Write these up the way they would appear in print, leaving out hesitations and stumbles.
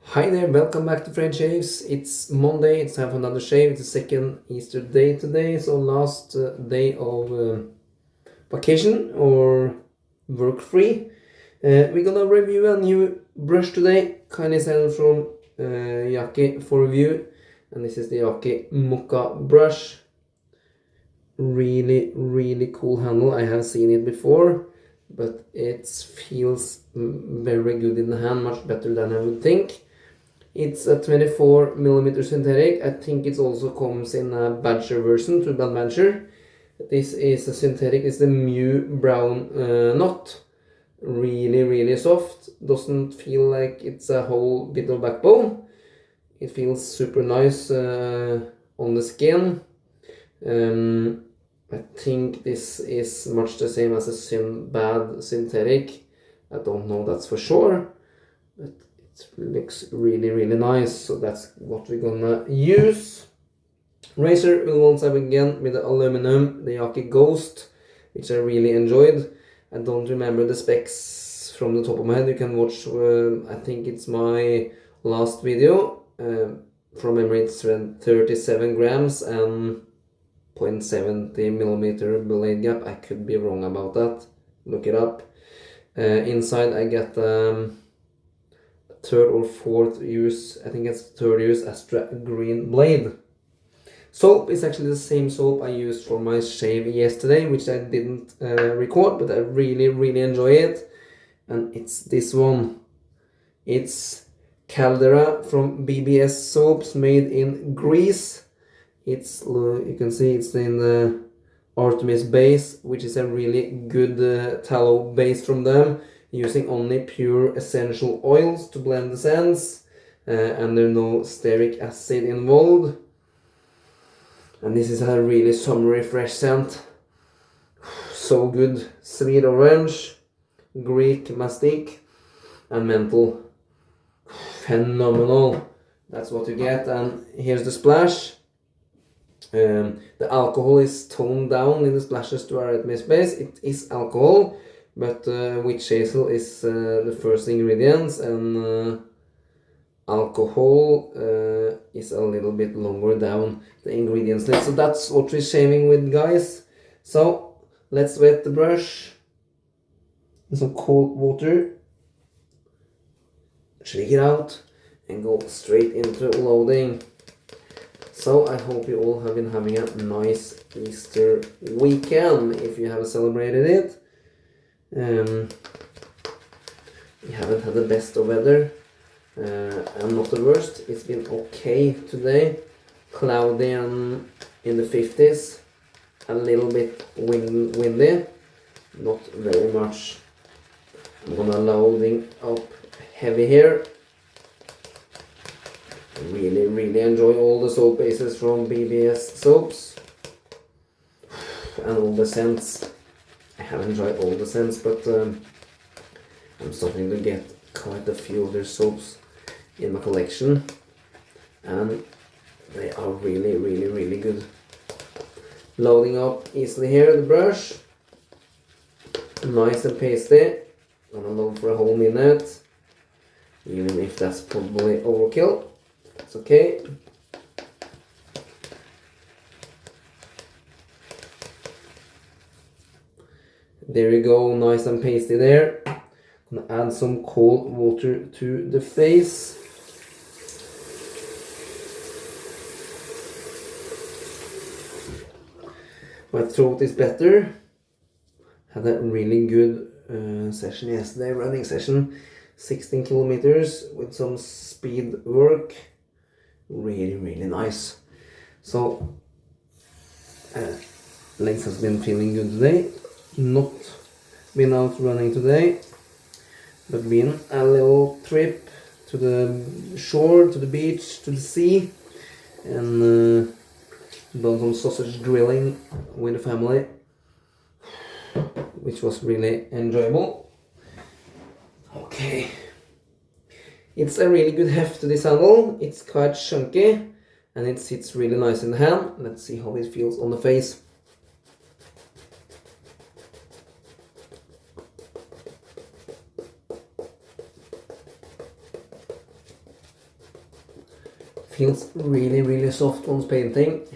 Hi there, welcome back to French Shaves. It's Monday, it's time for another shave. It's the second Easter day today, so last day of vacation or work free. We're gonna review a new brush today, kindly sent from Yaqi for review. And this is the Yaqi Moka brush. Really cool handle. I have seen it before, but it feels very good in the hand, much better than I would think. It's a 24mm synthetic. I think it also comes in a badger version, to band badger. This is a synthetic, it's the Mew brown knot. Really soft. Doesn't feel like it's a whole bit of backbone. It feels super nice on the skin. I think this is much the same as a Synbad synthetic. I don't know that's for sure, but it looks really nice, so that's what we're gonna use. Razor will once have again with the aluminum, the Yaqi Ghost, which I really enjoyed. I don't remember the specs from the top of my head. You can watch, I think it's my last video. From memory it's 37 grams and 0.70mm blade gap. I could be wrong about that, look it up. Inside I get third or fourth use, I think it's third use, Astra green blade. Soap is actually the same soap I used for my shave yesterday, which I didn't record, but I really enjoy it. And it's this one. It's Caldera from BBS soaps, made in Greece. It's, you can see it's in the Artemis base, which is a really good tallow base from them, using only pure essential oils to blend the scents, and there's no stearic acid involved. And this is a really summery fresh scent. So good. Sweet orange, Greek mastic, and menthol. Phenomenal. That's what you get. And here's the splash. The alcohol is toned down in the splashes to Artemis base. It is alcohol, but witch hazel is the first ingredients, and alcohol is a little bit longer down the ingredients list. So that's what we're shaving with, guys. So let's wet the brush in some cold water, shake it out, and go straight into loading. So I hope you all have been having a nice Easter weekend, if you have celebrated it. We haven't had the best of weather, and not the worst. It's been okay today, cloudy and in the 50s, a little bit windy, not very much. I'm gonna loading up heavy here. Really enjoy all the soap bases from BBS soaps and all the scents. I haven't tried all the scents, but I'm starting to get quite a few of their soaps in my collection, and they are really good. Loading up easily here, the brush, nice and pasty. Gonna load for a whole minute, even if that's probably overkill. It's okay. There you go, nice and pasty there. Gonna add some cold water to the face. My throat is better. Had a really good session yesterday, running session, 16 kilometers with some speed work. Really nice. So legs has been feeling good today. Not been out running today, but been a little trip to the shore, to the beach, to the sea, and done some sausage grilling with the family, which was really enjoyable. Okay. It's a really good heft to this handle. It's quite chunky and it sits really nice in the hand. Let's see how it feels on the face. Feels really soft once painting.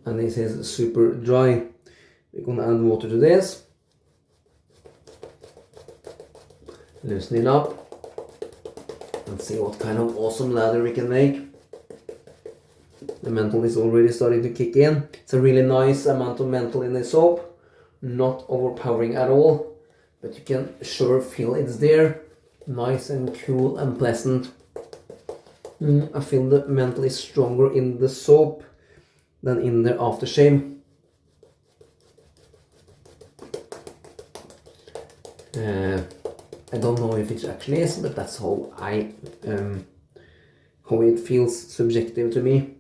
And this is super dry. We're gonna add water to this. Loosen it up. And see what kind of awesome lather we can make. The menthol is already starting to kick in. It's a really nice amount of menthol in the soap. Not overpowering at all, but you can sure feel it's there. Nice and cool and pleasant. I feel the menthol is stronger in the soap than in the aftershave. I don't know if it actually is, but that's how how it feels subjective to me.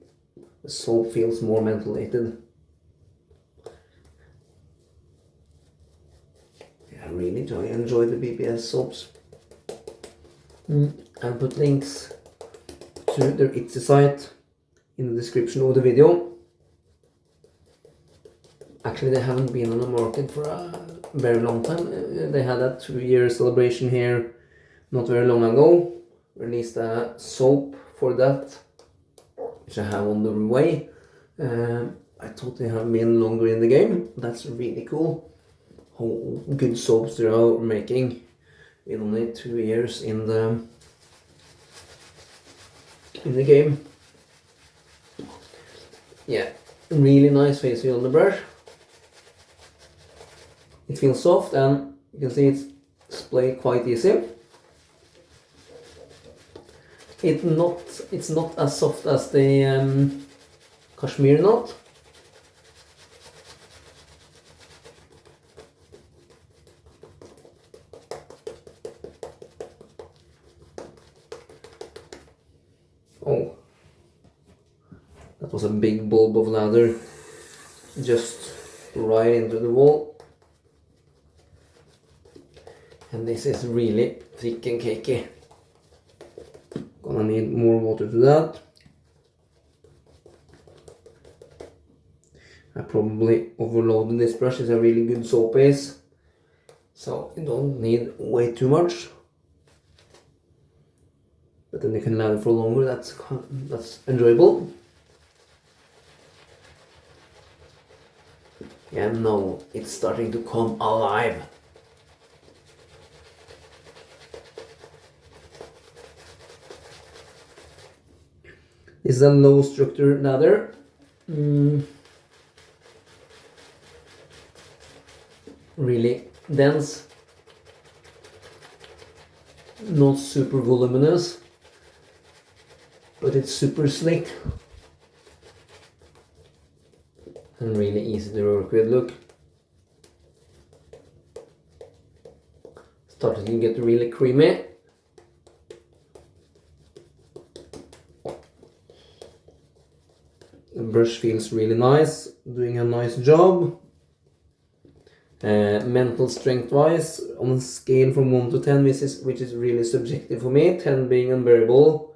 The soap feels more mentholated. Yeah, I really enjoy the BBS soaps. I'll put links to their Etsy site in the description of the video. Actually, they haven't been on the market for a very long time. They had a 2-year celebration here not very long ago. Released a soap for that, which I have on the way. I thought they have been longer in the game. That's really cool. How good soaps they are making in only 2 years in the game. Yeah, really nice face feel on the brush. It feels soft and you can see it's splayed quite easy. It's not as soft as the cashmere knot. Oh, that was a big bulb of lather just right into the wall. And this is really thick and cakey. Gonna need more water to that. I probably overloaded this brush. It's a really good soap base, so you don't need way too much. But then you can lather for longer. That's enjoyable. Yeah, now it's starting to come alive. This is a low structure lather. Really dense. Not super voluminous, but it's super slick. And really easy to work with, look. Starting to get really creamy. The brush feels really nice, doing a nice job. Mental strength wise, on a scale from 1 to 10, which is really subjective for me, 10 being unbearable,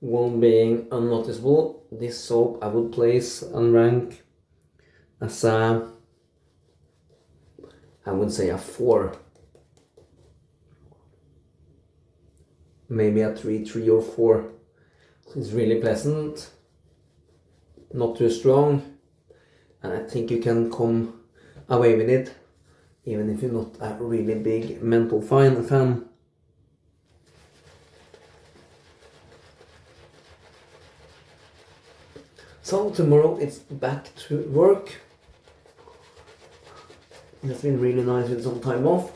1 being unnoticeable, this soap I would place and rank as I would say a 4. Maybe a 3 or 4. It's really pleasant. Not too strong, and I think you can come away with it even if you're not a really big menthol fan. So tomorrow it's back to work. It's been really nice with some time off.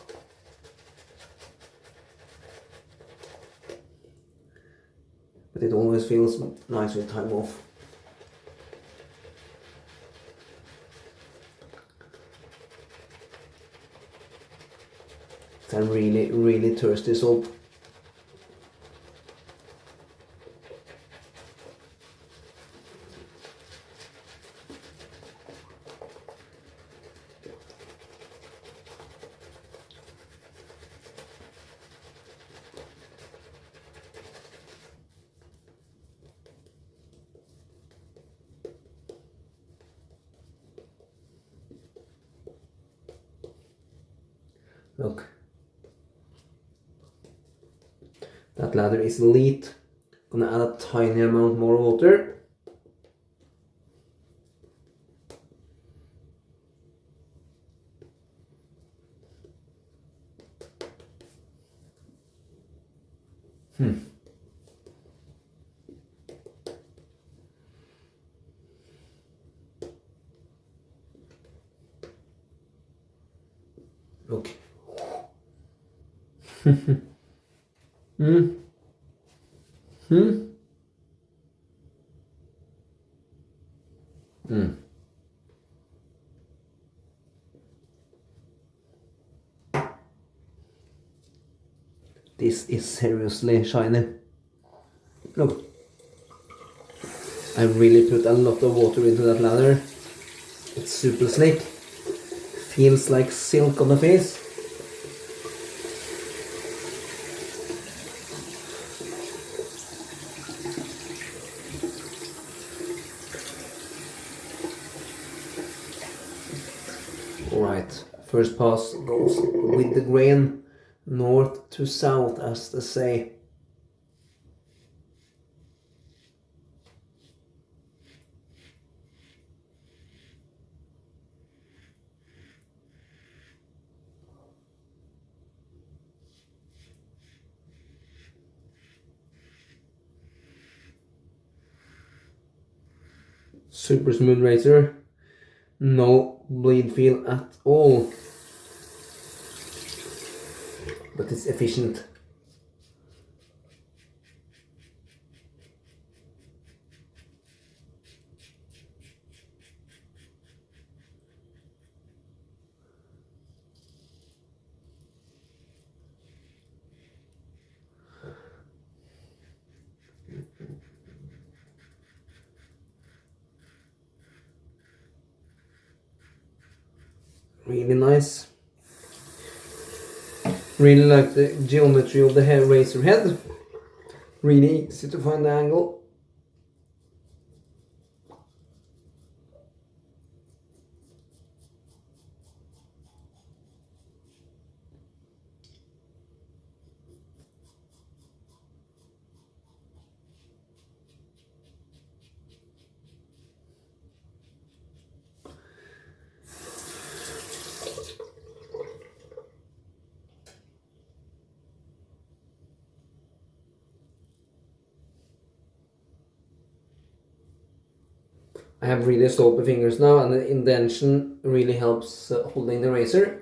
But it always feels nice with time off. It's a really thirsty soap. Look. That lather is elite. Gonna add a tiny amount more water. Look. This is seriously shiny. Look. I really put a lot of water into that lather. It's super slick. Feels like silk on the face. Alright, first pass goes with the grain north to south, as they say. Super smooth razor, no bleed feel at all, but it's efficient. Really nice. Really like the geometry of the hair razor head. Really easy to find the angle. I have really soapy fingers now, and the indention really helps holding the razor.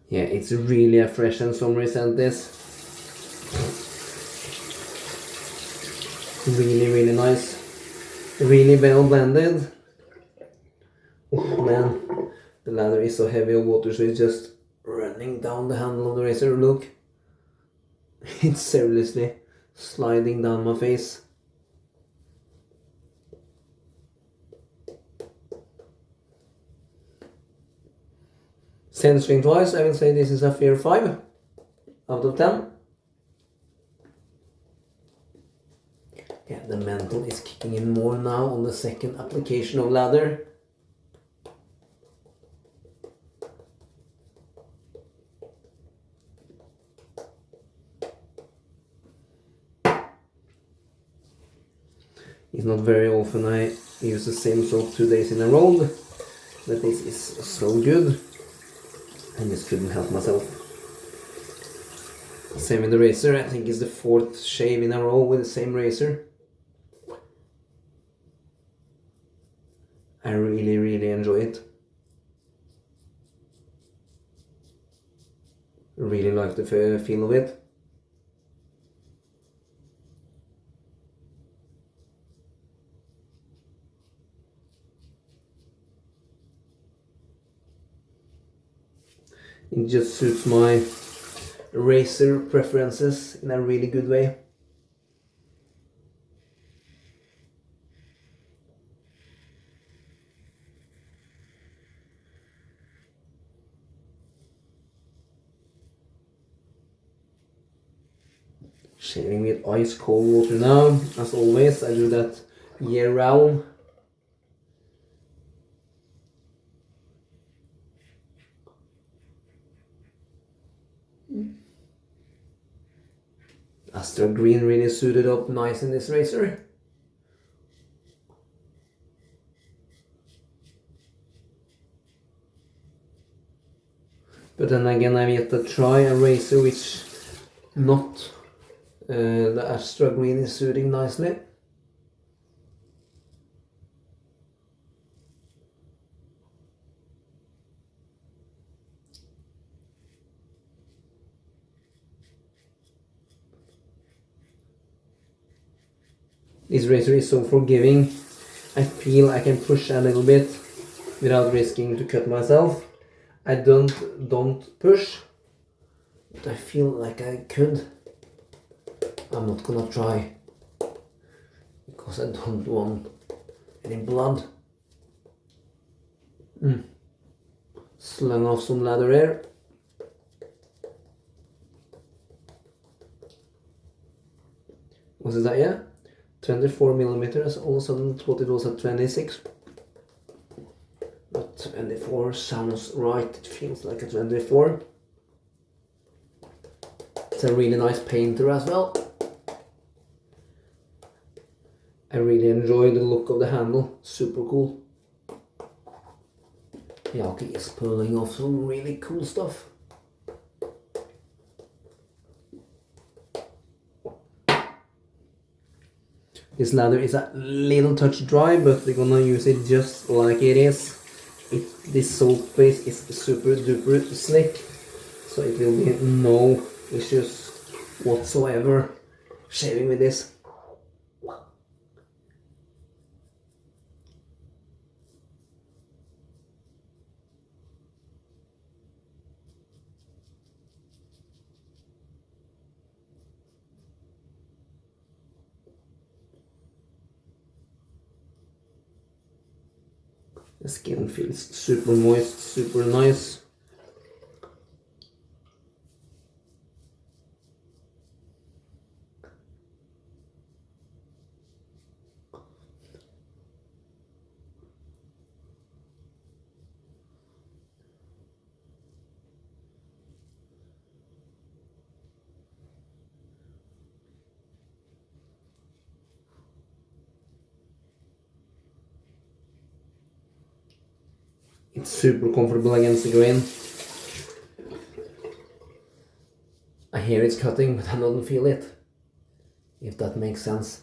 Yeah, it's really a fresh and summery scent, this. Really, really nice. Really well blended. Oh man, the lather is so heavy of water, so it's just running down the handle of the razor. Look. It's seriously sliding down my face. Censoring twice, I will say this is a fair 5 out of 10. Yeah, the menthol is kicking in more now on the second application of lather. It's not very often I use the same soap 2 days in a row, but this is so good. I just couldn't help myself. Same with the razor, I think it's the 4th shave in a row with the same razor. I really, really enjoy it. Really like the feel of it. It just suits my razor preferences in a really good way. Shaving with ice cold water now, as always. I do that year round. Astra green really suited up nice in this razor. But then again, I've yet to try a razor which not the Astra green is suiting nicely. This razor is so forgiving. I feel I can push a little bit without risking to cut myself. I don't push, but I feel like I could. I'm not gonna try because I don't want any blood. Slung off some lather here. Was it that? Yeah, 24 millimeters. All of a sudden thought it was at 26. But 24 sounds right. It feels like a 24. It's a really nice painter as well. I really enjoy the look of the handle. Super cool. Yaqi is pulling off some really cool stuff. This lather is a little touch dry, but we're gonna use it just like it is. This soap base is super duper slick, so it will be no issues whatsoever shaving with this. The skin feels super moist, super nice. It's super comfortable against the grain. I hear it's cutting, but I don't feel it, if that makes sense.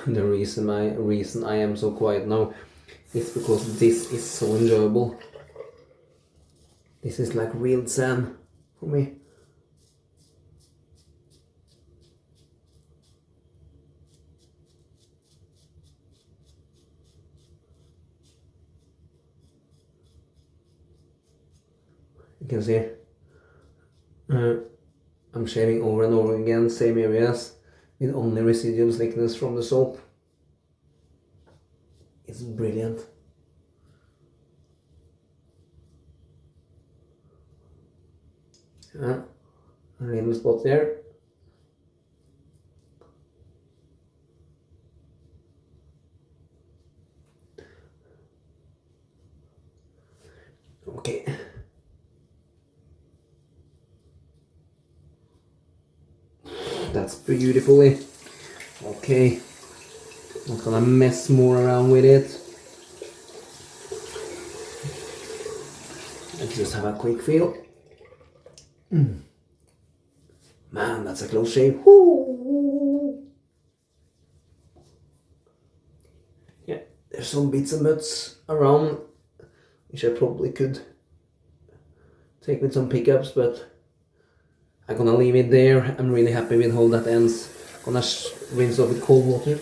The reason I am so quiet now is because this is so enjoyable. This is like real Zen for me. You can see I'm shaving over and over again, same areas, with only residual slickness from the soap. It's brilliant. A little spot there. That's beautifully. Okay, not gonna mess more around with it. Let's just have a quick feel. Man, that's a close shave. Woo! Yeah, there's some bits and bits around which I probably could take with some pickups, but I'm gonna leave it there. I'm really happy with how that ends. Gonna rinse off with cold water.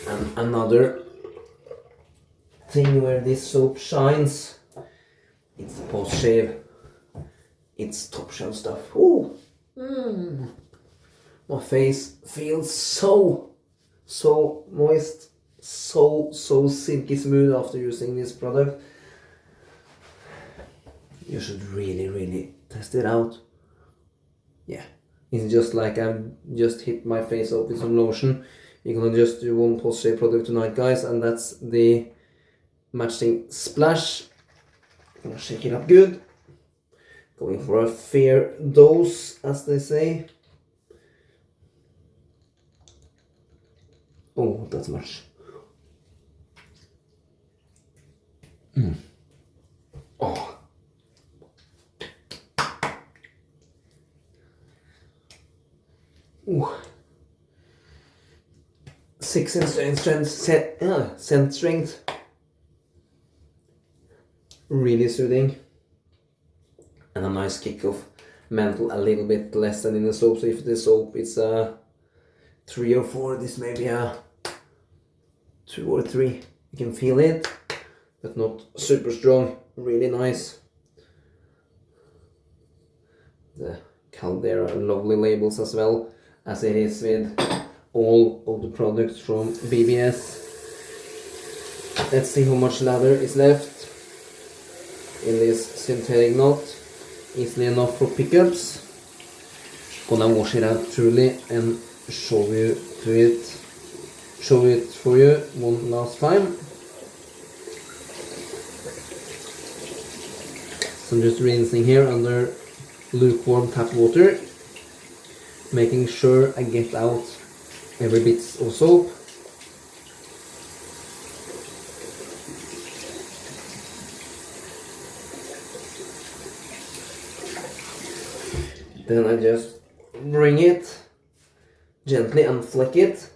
And another thing where this soap shines, it's the post shave. It's top shelf stuff. Ooh. My face feels so moist, so silky smooth after using this product. You should really test it out. Yeah, it's just like I've just hit my face up with some lotion. You're gonna just do one post shave product tonight, guys, and that's the matching splash. Gonna shake it up good. Going for a fair dose, as they say. Oh, that's much. Oh. Ooh. 6 in scent strength. Really soothing. And a nice kick of menthol, a little bit less than in the soap. So if the soap it's a 3 or 4, this may be a 2 or 3. You can feel it, but not super strong. Really nice. The Caldera, lovely labels as well, as it is with all of the products from BBS. Let's see how much lather is left in this synthetic knot. Easily enough for pickups. Gonna wash it out truly and show it for you one last time. So I'm just rinsing here under lukewarm tap water, making sure I get out every bit of soap. Then I just bring it gently and flick it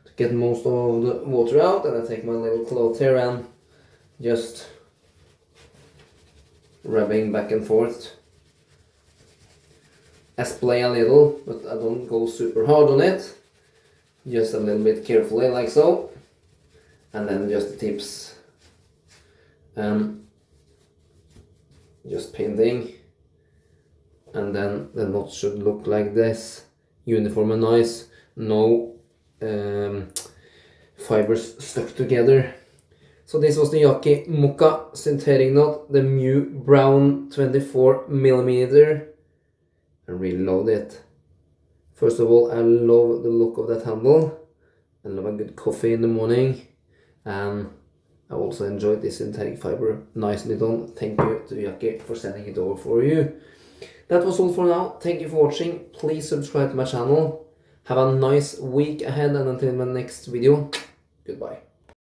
to get most of the water out, and I take my little cloth here and just rubbing back and forth. I splay a little, but I don't go super hard on it, just a little bit carefully like so, and then just the tips and just painting, and then the knot should look like this, uniform and nice, no fibers stuck together. So this was the Yaqi Moka synthetic knot, the Mew Brown 24mm. I really love it. First of all, I love the look of that handle. I love a good coffee in the morning, and I also enjoyed this synthetic fiber, nicely done. Thank you to Yaqi for sending it over for you. That was all for now. Thank you for watching. Please subscribe to my channel. Have a nice week ahead, and until my next video, goodbye.